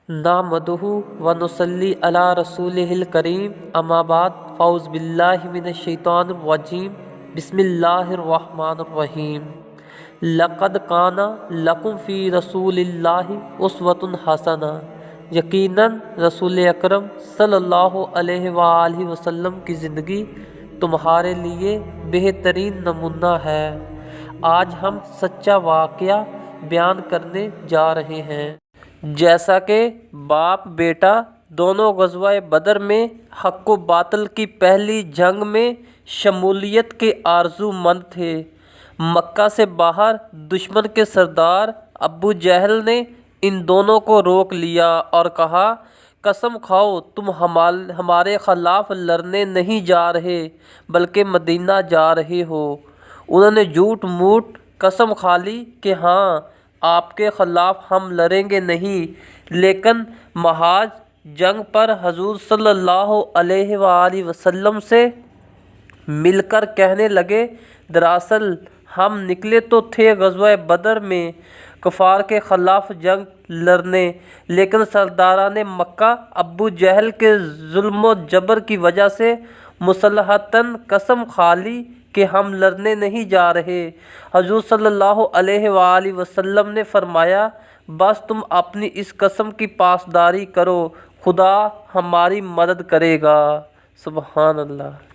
نحمدہ و نصلی علی رسولہ کریم اما بعد فاعوذ باللہ من الشیطان الرجیم بسم اللہ الرحمن الرحیم لقد کان لکم فی رسول اللہ اسوۃ حسنہ یقیناً رسول اکرم صلی اللہ علیہ وآلہ وسلم کی زندگی تمہارے لیے بہترین نمونہ ہے۔ آج ہم سچا واقعہ بیان کرنے جا رہے ہیں۔ جیسا کہ باپ بیٹا دونوں غزوہ بدر میں حق و باطل کی پہلی جنگ میں شمولیت کے آرزو مند تھے، مکہ سے باہر دشمن کے سردار ابو جہل نے ان دونوں کو روک لیا اور کہا، قسم کھاؤ تم ہمارے خلاف لڑنے نہیں جا رہے بلکہ مدینہ جا رہے ہو۔ انہوں نے جھوٹ موٹ قسم کھا لی کہ ہاں آپ کے خلاف ہم لڑیں گے نہیں، لیکن محاذ جنگ پر حضور صلی اللہ علیہ وآلہ وسلم سے مل کر کہنے لگے، دراصل ہم نکلے تو تھے غزوہ بدر میں کفار کے خلاف جنگ لڑنے، لیکن سرداران مکہ ابو جہل کے ظلم و جبر کی وجہ سے مصلحتاً قسم کھا لی کہ ہم لڑنے نہیں جا رہے۔ حضور صلی اللہ علیہ وآلہ وسلم نے فرمایا، بس تم اپنی اس قسم کی پاسداری کرو، خدا ہماری مدد کرے گا۔ سبحان اللہ۔